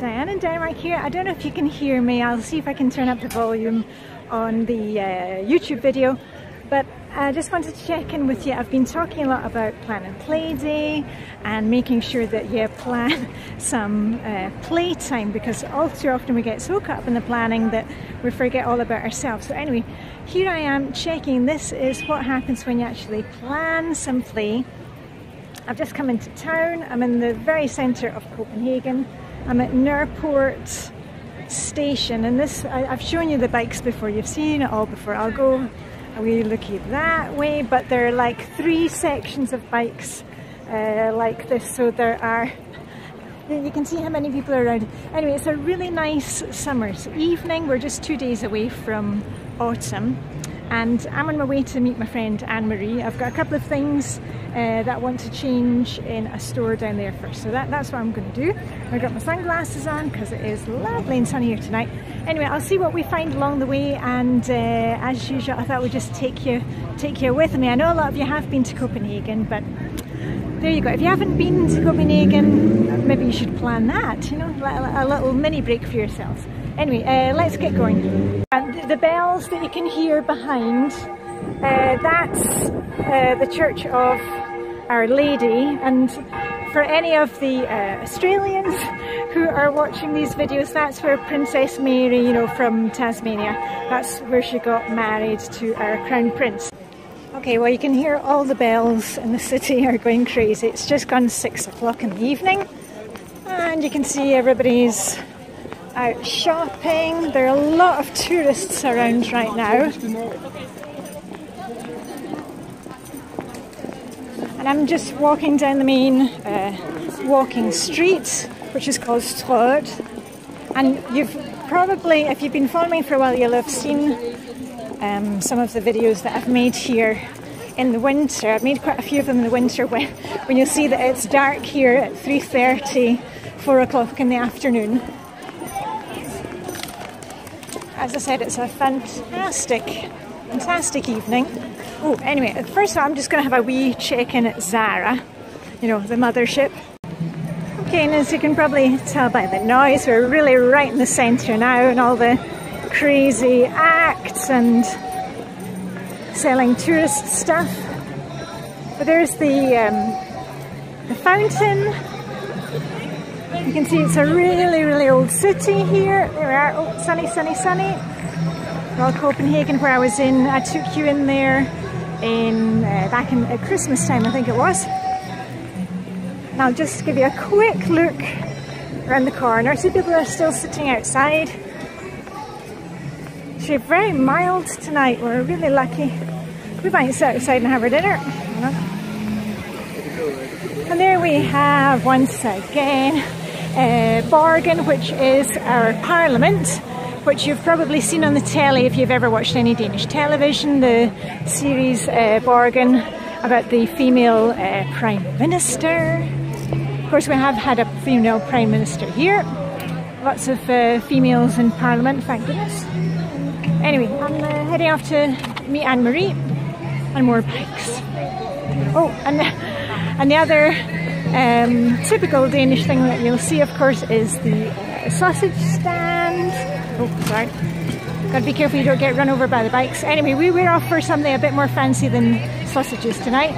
Diane in Denmark here. I don't know if you can hear me. I'll see if I can turn up the volume on the YouTube video. But I just wanted to check in with you. I've been talking a lot about planning play day and making sure that you plan some play time, because all too often we get so caught up in the planning that we forget all about ourselves. So anyway, here I am checking. This is what happens when you actually plan some play. I've just come into town. I'm in the very centre of Copenhagen. I'm at Nørreport station, and this, I've shown you the bikes before, you've seen it all before. I'll go a wee looky that way, but there are like 3 sections of bikes like this, so there are, you can see how many people are around. Anyway, it's a really nice summer's evening. We're just 2 days away from autumn, and I'm on my way to meet my friend Anne-Marie. I've got a couple of things that I want to change in a store down there first, so that's what I'm going to do. I've got my sunglasses on because it is lovely and sunny here tonight. Anyway, I'll see what we find along the way, and as usual I thought we'd just take you with me. I know a lot of you have been to Copenhagen, but there you go. If you haven't been to Copenhagen, maybe you should plan that, you know, a little mini break for yourselves. Anyway, let's get going. And the bells that you can hear behind, that's the Church of Our Lady, and for any of the Australians who are watching these videos, that's where Princess Mary, you know, from Tasmania, that's where she got married to our Crown Prince. Okay, well, you can hear all the bells in the city are going crazy. It's just gone 6 o'clock in the evening, and you can see everybody's out shopping. There are a lot of tourists around right now. And I'm just walking down the main walking street, which is called TOTH. And you've probably, if you've been following me for a while, you'll have seen some of the videos that I've made here in the winter. I've made quite a few of them in the winter when you'll see that it's dark here at 3:30, 4 o'clock in the afternoon. As I said, it's a fantastic evening. Oh, anyway, first of all, I'm just going to have a wee check-in at Zara, you know, the mothership. Okay, and as you can probably tell by the noise, we're really right in the centre now, and all the crazy acts and selling tourist stuff. But there's the fountain. You can see it's a really old city here. There we are. Oh, sunny. Well, Copenhagen, where I was in, I took you in there in back in at Christmas time, I think it was. And I'll just give you a quick look around the corner. See, people are still sitting outside. It's very mild tonight. We're really lucky. We might sit outside and have our dinner. And there we have, once again, Borgen, which is our parliament, which you've probably seen on the telly if you've ever watched any Danish television, the series Borgen about the female Prime Minister. Of course, we have had a female Prime Minister here. Lots of females in Parliament, thank goodness. Anyway, I'm heading off to meet Anne-Marie and more bikes. Oh, and the other typical Danish thing that you'll see, of course, is the sausage stand. Oh, sorry. Gotta be careful you don't get run over by the bikes. Anyway, we're off for something a bit more fancy than sausages tonight.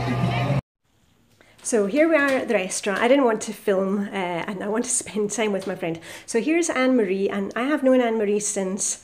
So here we are at the restaurant. I didn't want to film and I want to spend time with my friend. So here's Anne-Marie, and I have known Anne-Marie since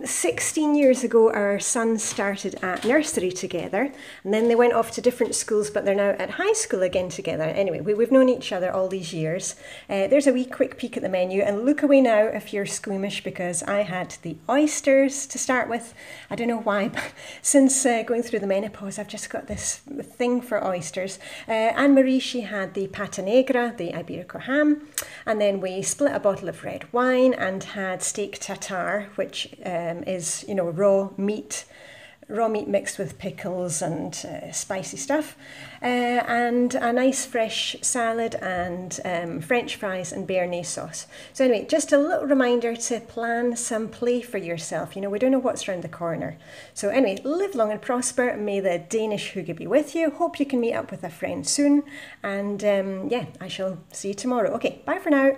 16 years ago. Our sons started at nursery together, and then they went off to different schools, but they're now at high school again together. Anyway, we've known each other all these years. There's a wee quick peek at the menu, and look away now if you're squeamish, because I had the oysters to start with. I don't know why, but since going through the menopause, I've just got this thing for oysters. Anne-Marie, she had the pata negra, the Iberico ham, and then we split a bottle of red wine and had steak tartare, which is, you know, raw meat mixed with pickles and spicy stuff, and a nice fresh salad and French fries and béarnaise sauce. So anyway, just a little reminder to plan some play for yourself. You know, we don't know what's around the corner. So anyway, live long and prosper. May the Danish hygge be with you. Hope you can meet up with a friend soon. And yeah, I shall see you tomorrow. Okay, bye for now.